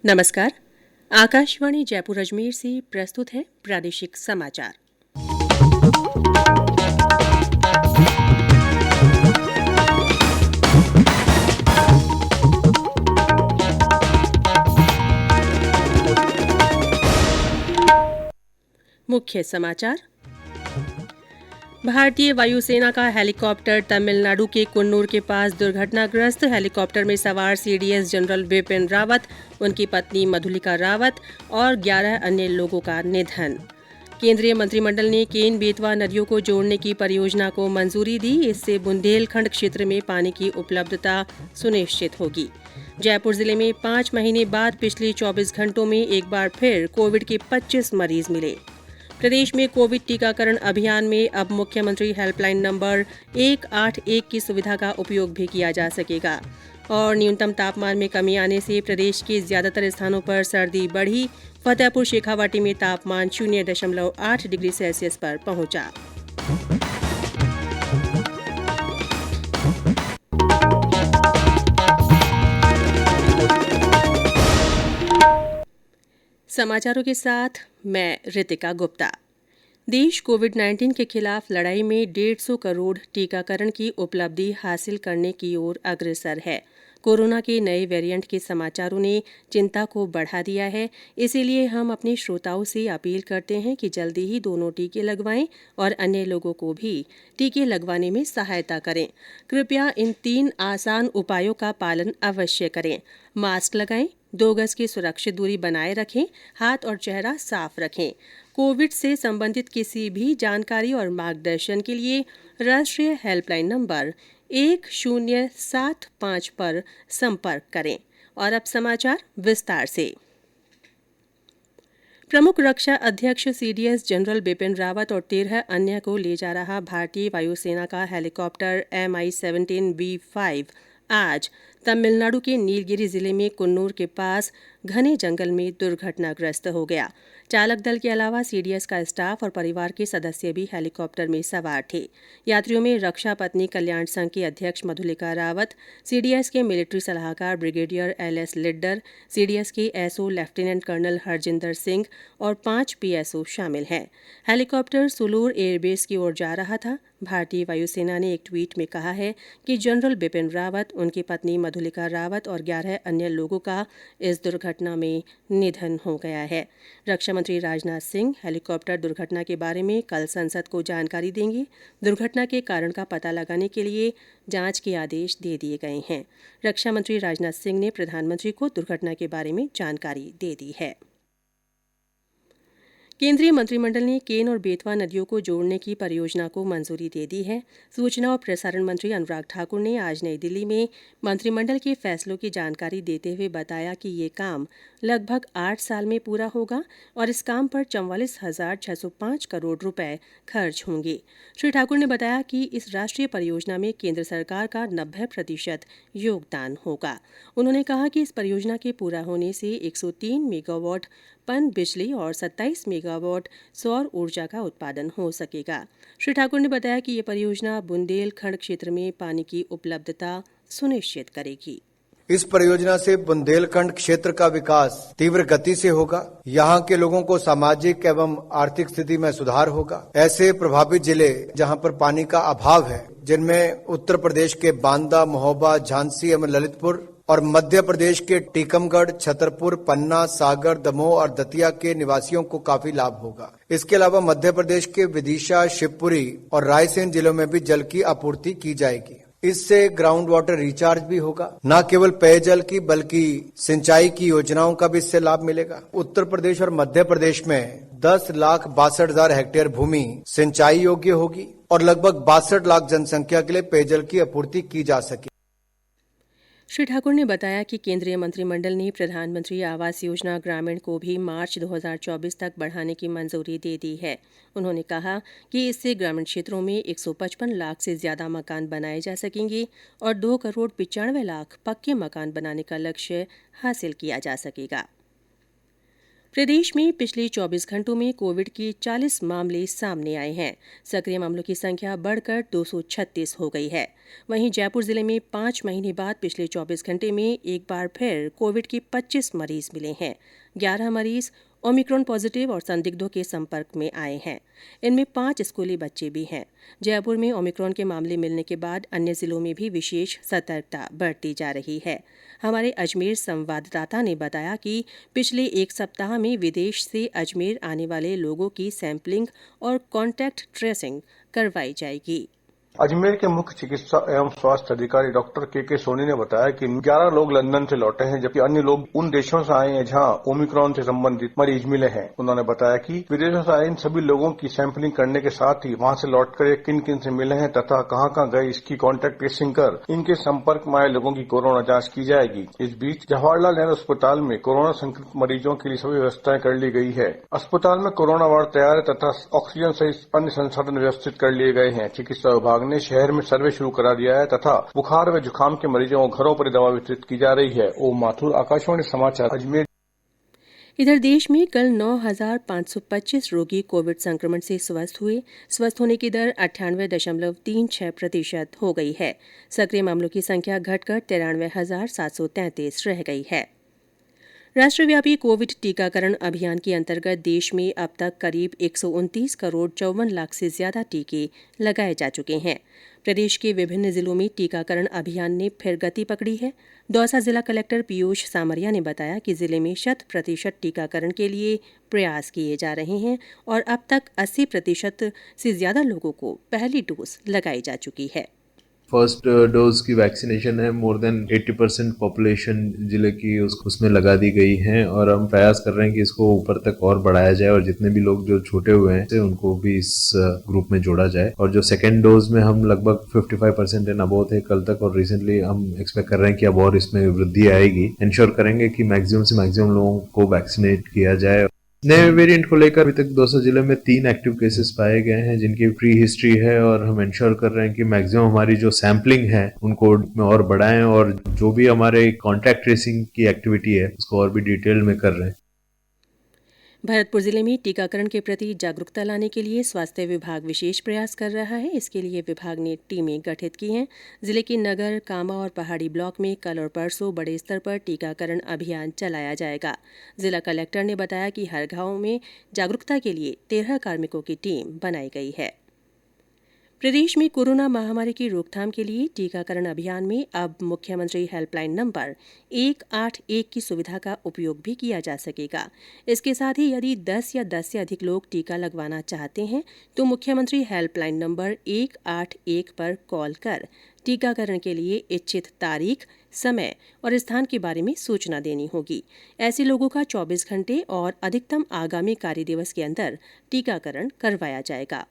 नमस्कार। आकाशवाणी जयपुर अजमेर से प्रस्तुत है प्रादेशिक समाचार। मुख्य समाचार। भारतीय वायुसेना का हेलीकॉप्टर तमिलनाडु के कुन्नूर के पास दुर्घटनाग्रस्त। हेलीकॉप्टर में सवार सीडीएस जनरल बिपिन रावत, उनकी पत्नी मधुलिका रावत और 11 अन्य लोगों का निधन। केंद्रीय मंत्रिमंडल ने केन बेतवा नदियों को जोड़ने की परियोजना को मंजूरी दी। इससे बुंदेलखंड क्षेत्र में पानी की उपलब्धता सुनिश्चित होगी। जयपुर जिले में 5 महीने बाद पिछले 24 घंटों में एक बार फिर कोविड के 25 मरीज मिले। प्रदेश में कोविड टीकाकरण अभियान में अब मुख्यमंत्री हेल्पलाइन नंबर 181 की सुविधा का उपयोग भी किया जा सकेगा। और न्यूनतम तापमान में कमी आने से प्रदेश के ज्यादातर स्थानों पर सर्दी बढ़ी। फतेहपुर शेखावाटी में तापमान 0.8 डिग्री सेल्सियस पर पहुंचा। समाचारों के साथ मैं रितिका गुप्ता। देश कोविड-19 के खिलाफ लड़ाई में 150 करोड़ टीकाकरण की उपलब्धि हासिल करने की ओर अग्रसर है। कोरोना के नए वेरिएंट के समाचारों ने चिंता को बढ़ा दिया है। इसीलिए हम अपने श्रोताओं से अपील करते हैं कि जल्दी ही दोनों टीके लगवाएं और अन्य लोगों को भी टीके लगवाने में सहायता करें। कृपया इन 3 आसान उपायों का पालन अवश्य करें। मास्क लगाएं, 2 गज की सुरक्षित दूरी बनाए रखें, हाथ और चेहरा साफ रखें। कोविड से संबंधित किसी भी जानकारी और मार्गदर्शन के लिए राष्ट्रीय हेल्पलाइन नंबर 1075 पर संपर्क करें। और अब समाचार विस्तार से। प्रमुख रक्षा अध्यक्ष सीडीएस जनरल बिपिन रावत और 13 अन्य को ले जा रहा भारतीय वायुसेना का हेलीकॉप्टर MI-17V5 आज तमिलनाडु के नीलगिरी जिले में कुन्नूर के पास घने जंगल में दुर्घटनाग्रस्त हो गया। चालक दल के अलावा सीडीएस का स्टाफ और परिवार के सदस्य भी हेलीकॉप्टर में सवार थे। यात्रियों में रक्षा पत्नी कल्याण संघ की अध्यक्ष मधुलिका रावत, सीडीएस के मिलिट्री सलाहकार ब्रिगेडियर LS लिड्डर, सीडीएस के SO lieutenant colonel Harjinder Singh और 5 पीएसओ शामिल हैं। हेलीकॉप्टर सुलूर एयरबेस की ओर जा रहा था। भारतीय वायुसेना ने एक ट्वीट में कहा है कि जनरल बिपिन रावत, उनकी पत्नी मधुलिका रावत और 11 अन्य लोगों का इस दुर्घटना में निधन हो गया है। रक्षा मंत्री राजनाथ सिंह हेलीकॉप्टर दुर्घटना के बारे में कल संसद को जानकारी देंगे। दुर्घटना के कारण का पता लगाने के लिए जांच के आदेश दे दिए गए हैं। रक्षा मंत्री राजनाथ सिंह ने प्रधानमंत्री को दुर्घटना के बारे में जानकारी दे दी है। केंद्रीय मंत्रिमंडल ने केन और बेतवा नदियों को जोड़ने की परियोजना को मंजूरी दे दी है। सूचना और प्रसारण मंत्री अनुराग ठाकुर ने आज नई दिल्ली में मंत्रिमंडल के फैसलों की जानकारी देते हुए बताया कि ये काम लगभग 8 साल में पूरा होगा और इस काम पर 44,605 करोड़ रुपए खर्च होंगे। श्री ठाकुर ने बताया कि इस राष्ट्रीय परियोजना में केंद्र सरकार का 90% योगदान होगा। उन्होंने कहा कि इस परियोजना के पूरा होने से 103 मेगावाट पन बिजली और 27 मेगावाट सौर ऊर्जा का उत्पादन हो सकेगा। श्री ठाकुर ने बताया कि ये परियोजना बुंदेलखंड क्षेत्र में पानी की उपलब्धता सुनिश्चित करेगी। इस परियोजना से बुंदेलखंड क्षेत्र का विकास तीव्र गति से होगा। यहाँ के लोगों को सामाजिक एवं आर्थिक स्थिति में सुधार होगा। ऐसे प्रभावित जिले जहाँ पर पानी का अभाव है, जिनमें उत्तर प्रदेश के बांदा, महोबा, झांसी एवं ललितपुर और मध्य प्रदेश के टीकमगढ़, छतरपुर, पन्ना, सागर, दमोह और दतिया के निवासियों को काफी लाभ होगा। इसके अलावा मध्य प्रदेश के विदिशा, शिवपुरी और रायसेन जिलों में भी जल की आपूर्ति की जाएगी। इससे ग्राउंड वाटर रिचार्ज भी होगा। न केवल पेयजल की बल्कि सिंचाई की योजनाओं का भी इससे लाभ मिलेगा। उत्तर प्रदेश और मध्य प्रदेश में 10,62,000 हेक्टेयर भूमि सिंचाई योग्य होगी और लगभग 62 लाख जनसंख्या के लिए पेयजल की आपूर्ति की जा सके। श्री ठाकुर ने बताया कि केंद्रीय मंत्रिमंडल ने प्रधानमंत्री आवास योजना ग्रामीण को भी मार्च 2024 तक बढ़ाने की मंजूरी दे दी है। उन्होंने कहा कि इससे ग्रामीण क्षेत्रों में 155 लाख से ज्यादा मकान बनाए जा सकेंगे और 2,95 लाख पक्के मकान बनाने का लक्ष्य हासिल किया जा सकेगा। प्रदेश में पिछले 24 घंटों में कोविड के 40 मामले सामने आए हैं। सक्रिय मामलों की संख्या बढ़कर 236 हो गई है। वहीं जयपुर जिले में 5 महीने बाद पिछले 24 घंटे में एक बार फिर कोविड के 25 मरीज मिले हैं। 11 मरीज ओमिक्रॉन पॉजिटिव और संदिग्धों के संपर्क में आए हैं। इनमें 5 स्कूली बच्चे भी हैं। जयपुर में ओमिक्रॉन के मामले मिलने के बाद अन्य जिलों में भी विशेष सतर्कता बरती जा रही है। हमारे अजमेर संवाददाता ने बताया कि पिछले एक सप्ताह में विदेश से अजमेर आने वाले लोगों की सैंपलिंग और कॉन्टैक्ट ट्रेसिंग करवाई जाएगी। अजमेर के मुख्य चिकित्सा एवं स्वास्थ्य अधिकारी डॉक्टर के सोनी ने बताया कि 11 लोग लंदन से लौटे हैं, जबकि अन्य लोग उन देशों से आए हैं जहां ओमिक्रॉन से संबंधित मरीज मिले हैं। उन्होंने बताया कि विदेशों से आए इन सभी लोगों की सैंपलिंग करने के साथ ही वहां से लौटकर ये किन किन से मिले हैं तथा कहां गए, इसकी कॉन्टैक्ट ट्रेसिंग कर इनके संपर्क में आए लोगों की कोरोना जांच की जाएगी। इस बीच जवाहरलाल नेहरू अस्पताल में कोरोना संक्रमित मरीजों के लिए सभी व्यवस्थाएं कर ली गई है। अस्पताल में कोरोना वार्ड तैयार है तथा ऑक्सीजन सहित अन्य संसाधन व्यवस्थित कर लिए गए हैं। चिकित्सा विभाग ने शहर में सर्वे शुरू करा दिया है तथा बुखार व जुकाम के मरीजों को घरों पर ही दवा वितरित की जा रही है। ओम माथुर, आकाशवाणी समाचार, अजमेर। इधर देश में कल 9,525 रोगी कोविड संक्रमण से स्वस्थ हुए। स्वस्थ होने की दर 98.36% हो गई है। सक्रिय मामलों की संख्या घटकर 93,733 रह गई है। राष्ट्रव्यापी कोविड टीकाकरण अभियान के अंतर्गत देश में अब तक करीब 129 करोड़ 54 लाख से ज्यादा टीके लगाए जा चुके हैं। प्रदेश के विभिन्न जिलों में टीकाकरण अभियान ने फिर गति पकड़ी है। दौसा जिला कलेक्टर पीयूष सामरिया ने बताया कि जिले में 100% टीकाकरण के लिए प्रयास किए जा रहे हैं और अब तक 80% से ज्यादा लोगों को पहली डोज लगाई जा चुकी है। फर्स्ट डोज की वैक्सीनेशन है, मोर देन 80% पॉपुलेशन जिले की उसमें लगा दी गई है और हम प्रयास कर रहे हैं कि इसको ऊपर तक और बढ़ाया जाए और जितने भी लोग जो छोटे हुए हैं उनको भी इस ग्रुप में जोड़ा जाए। और जो सेकेंड डोज में हम लगभग 55% एंड अबव थे कल तक और रिसेंटली हम एक्सपेक्ट कर रहे हैं कि अब और इसमें वृद्धि आएगी। इंश्योर करेंगे कि मैक्सिमम से मैक्सिमम लोगों को वैक्सीनेट किया जाए। नए वेरिएंट को लेकर अभी तक दौसा जिले में 3 एक्टिव केसेस पाए गए हैं जिनकी प्री हिस्ट्री है और हम इंश्योर कर रहे हैं कि मैक्सिमम हमारी जो सैंपलिंग है उनको में और बढ़ाएं और जो भी हमारे कॉन्टैक्ट ट्रेसिंग की एक्टिविटी है उसको और भी डिटेल में कर रहे हैं। भरतपुर जिले में टीकाकरण के प्रति जागरूकता लाने के लिए स्वास्थ्य विभाग विशेष प्रयास कर रहा है। इसके लिए विभाग ने टीमें गठित की हैं। जिले के नगर, कामा और पहाड़ी ब्लॉक में कल और परसों बड़े स्तर पर टीकाकरण अभियान चलाया जाएगा। जिला कलेक्टर ने बताया कि हर गांव में जागरूकता के लिए 13 कार्मिकों की टीम बनाई गई है। प्रदेश में कोरोना महामारी की रोकथाम के लिए टीकाकरण अभियान में अब मुख्यमंत्री हेल्पलाइन नंबर 181 की सुविधा का उपयोग भी किया जा सकेगा। इसके साथ ही यदि 10 या 10 से अधिक लोग टीका लगवाना चाहते हैं तो मुख्यमंत्री हेल्पलाइन नंबर 181 पर कॉल कर टीकाकरण के लिए इच्छित तारीख, समय और स्थान के बारे में सूचना देनी होगी। ऐसे लोगों का 24 घंटे और अधिकतम आगामी कार्य दिवस के अंदर टीकाकरण करवाया जाएगा।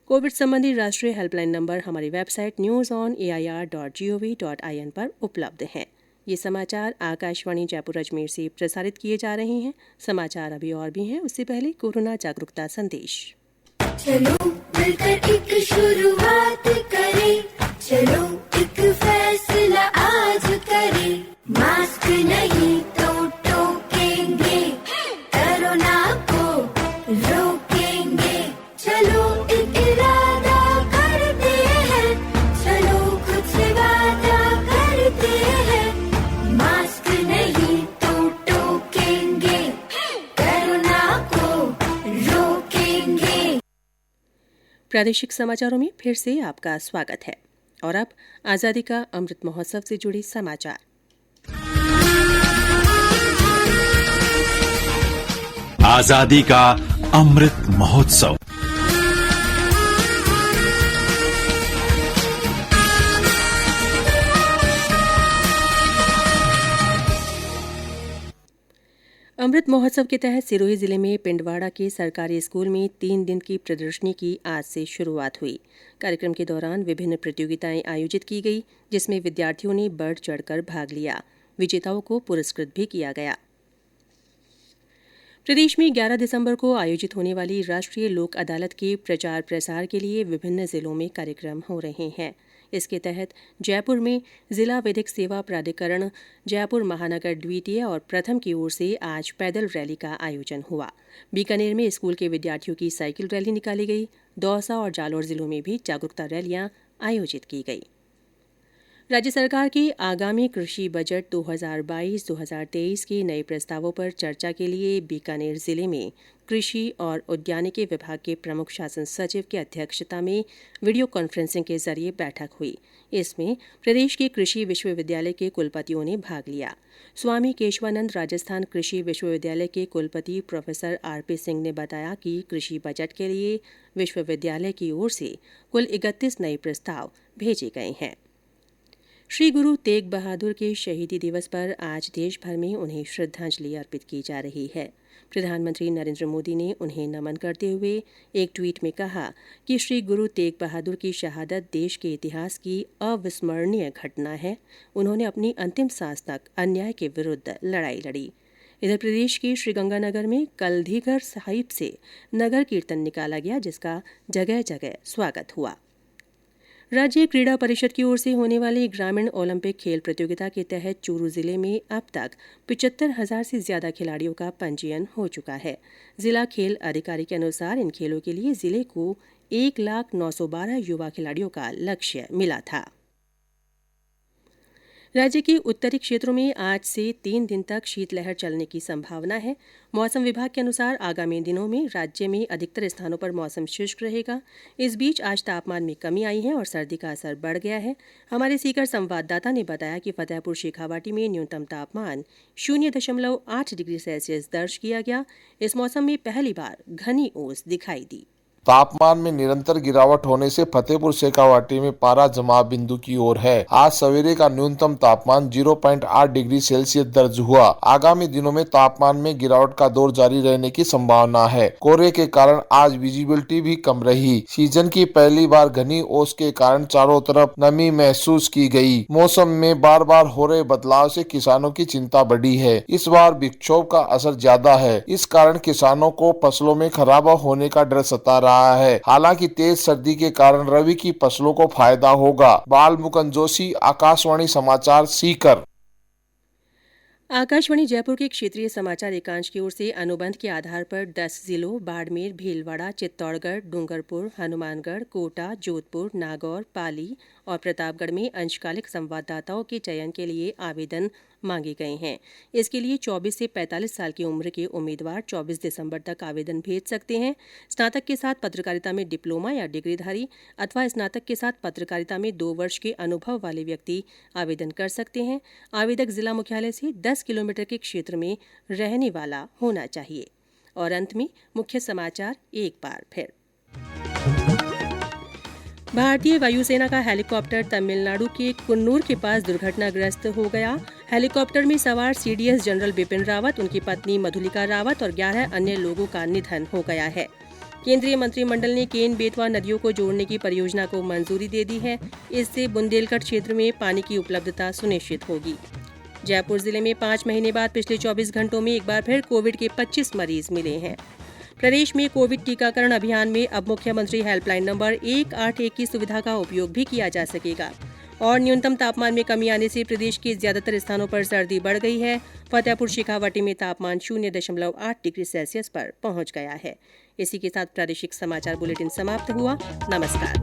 कोविड संबंधी राष्ट्रीय हेल्पलाइन नंबर हमारी वेबसाइट newsonair.gov.in पर उपलब्ध हैं। ये समाचार आकाशवाणी जयपुर अजमेर से प्रसारित किए जा रहे हैं। समाचार अभी और भी हैं, उससे पहले कोरोना जागरूकता संदेश। चलो मिलकर एक शुरुआत करें, चलो एक फैसला आज करें, मास्क नहीं तो टोकेंगे, कोरोना को रोकेंगे, चलो एक इरादा करते हैं, चलो कुछ वादा करते हैं, मास्क नहीं तो टोकेंगे, कोरोना को रोकेंगे। प्रादेशिक समाचारों में फिर से आपका स्वागत है और अब आजादी का अमृत महोत्सव से जुड़े समाचार। आजादी का अमृत महोत्सव। अमृत महोत्सव के तहत सिरोही जिले में पिंडवाड़ा के सरकारी स्कूल में 3 दिन की प्रदर्शनी की आज से शुरुआत हुई। कार्यक्रम के दौरान विभिन्न प्रतियोगिताएं आयोजित की गई, जिसमें विद्यार्थियों ने बढ़ चढ़कर भाग लिया। विजेताओं को पुरस्कृत भी किया गया। प्रदेश में 11 दिसंबर को आयोजित होने वाली राष्ट्रीय लोक अदालत के प्रचार प्रसार के लिए विभिन्न जिलों में कार्यक्रम हो रहे हैं। इसके तहत जयपुर में जिला विधिक सेवा प्राधिकरण जयपुर महानगर द्वितीय और प्रथम की ओर से आज पैदल रैली का आयोजन हुआ। बीकानेर में स्कूल के विद्यार्थियों की साइकिल रैली निकाली गई। दौसा और जालौर जिलों में भी जागरूकता रैलियां आयोजित की गई। राज्य सरकार के आगामी कृषि बजट 2022-2023 के नए प्रस्तावों पर चर्चा के लिए बीकानेर जिले में कृषि और उद्यानिकी विभाग के प्रमुख शासन सचिव की अध्यक्षता में वीडियो कॉन्फ्रेंसिंग के जरिए बैठक हुई। इसमें प्रदेश के कृषि विश्वविद्यालय के कुलपतियों ने भाग लिया। स्वामी केशवानंद राजस्थान कृषि विश्वविद्यालय के कुलपति प्रोफेसर आरपी सिंह ने बताया कि कृषि बजट के लिए विश्वविद्यालय की ओर से कुल 31 नए प्रस्ताव भेजे गए हैं। श्री गुरु तेग बहादुर के शहीदी दिवस पर आज देश भर में उन्हें श्रद्धांजलि अर्पित की जा रही है। प्रधानमंत्री नरेंद्र मोदी ने उन्हें नमन करते हुए एक ट्वीट में कहा कि श्री गुरु तेग बहादुर की शहादत देश के इतिहास की अविस्मरणीय घटना है। उन्होंने अपनी अंतिम सांस तक अन्याय के विरुद्ध लड़ाई लड़ी। इधर प्रदेश के श्रीगंगानगर में कलधीघर साहिब से नगर कीर्तन निकाला गया, जिसका जगह जगह स्वागत हुआ। राज्य क्रीड़ा परिषद की ओर से होने वाली ग्रामीण ओलंपिक खेल प्रतियोगिता के तहत चूरू जिले में अब तक 75,000 से ज्यादा खिलाड़ियों का पंजीयन हो चुका है। जिला खेल अधिकारी के अनुसार इन खेलों के लिए जिले को 1,912 युवा खिलाड़ियों का लक्ष्य मिला था। राज्य के उत्तरी क्षेत्रों में आज से 3 दिन तक शीतलहर चलने की संभावना है। मौसम विभाग के अनुसार आगामी दिनों में राज्य में अधिकतर स्थानों पर मौसम शुष्क रहेगा। इस बीच आज तापमान में कमी आई है और सर्दी का असर बढ़ गया है। हमारे सीकर संवाददाता ने बताया कि फतेहपुर शेखावाटी में न्यूनतम तापमान 0.8 डिग्री सेल्सियस दर्ज किया गया। इस मौसम में पहली बार घनी ओस दिखाई दी। तापमान में निरंतर गिरावट होने से फतेहपुर शेखावाटी में पारा जमाव बिंदु की ओर है। आज सवेरे का न्यूनतम तापमान 0.8 डिग्री सेल्सियस दर्ज हुआ। आगामी दिनों में तापमान में गिरावट का दौर जारी रहने की संभावना है। कोहरे के कारण आज विजिबिलिटी भी कम रही। सीजन की पहली बार घनी ओस के कारण चारों तरफ नमी महसूस की गई। मौसम में बार बार हो रहे बदलाव से किसानों की चिंता बढ़ी है। इस बार विक्षोभ का असर ज्यादा है। इस कारण किसानों को फसलों में खराबा होने का डर सता रहा है। हालांकि तेज सर्दी के कारण रबी की फसलों को फायदा होगा। बालमुकुंद जोशी, आकाशवाणी समाचार, सीकर। आकाशवाणी जयपुर के क्षेत्रीय समाचार एकांश की ओर से अनुबंध के आधार पर 10 जिलों बाड़मेर, भीलवाड़ा, चित्तौड़गढ़, डूंगरपुर, हनुमानगढ़, कोटा, जोधपुर, नागौर, पाली और प्रतापगढ़ में अंशकालिक संवाददाताओं के चयन के लिए आवेदन मांगे गए हैं। इसके लिए 24 से 45 साल की उम्र के उम्मीदवार 24 दिसंबर तक आवेदन भेज सकते हैं। स्नातक के साथ पत्रकारिता में डिप्लोमा या डिग्रीधारी अथवा स्नातक के साथ पत्रकारिता में 2 वर्ष के अनुभव वाले व्यक्ति आवेदन कर सकते हैं। आवेदक जिला मुख्यालय से 10 किलोमीटर के क्षेत्र में रहने वाला होना चाहिए। और अंत में मुख्य समाचार एक बार फिर। भारतीय वायुसेना का हेलीकॉप्टर तमिलनाडु के कुन्नूर के पास दुर्घटनाग्रस्त हो गया। हेलीकॉप्टर में सवार सीडीएस जनरल बिपिन रावत, उनकी पत्नी मधुलिका रावत और 11 अन्य लोगों का निधन हो गया है। केंद्रीय मंत्रिमंडल ने केन बेतवा नदियों को जोड़ने की परियोजना को मंजूरी दे दी है। इससे बुंदेलखंड क्षेत्र में पानी की उपलब्धता सुनिश्चित होगी। जयपुर जिले में 5 महीने बाद पिछले 24 घंटों में एक बार फिर कोविड के 25 मरीज मिले हैं। प्रदेश में कोविड टीकाकरण अभियान में अब मुख्यमंत्री हेल्पलाइन नंबर 181 की सुविधा का उपयोग भी किया जा सकेगा। और न्यूनतम तापमान में कमी आने से प्रदेश के ज्यादातर स्थानों पर सर्दी बढ़ गई है। फतेहपुर शेखावाटी में तापमान 0.8 डिग्री सेल्सियस पर पहुंच गया है। इसी के साथ प्रादेशिक समाचार बुलेटिन समाप्त हुआ। नमस्कार।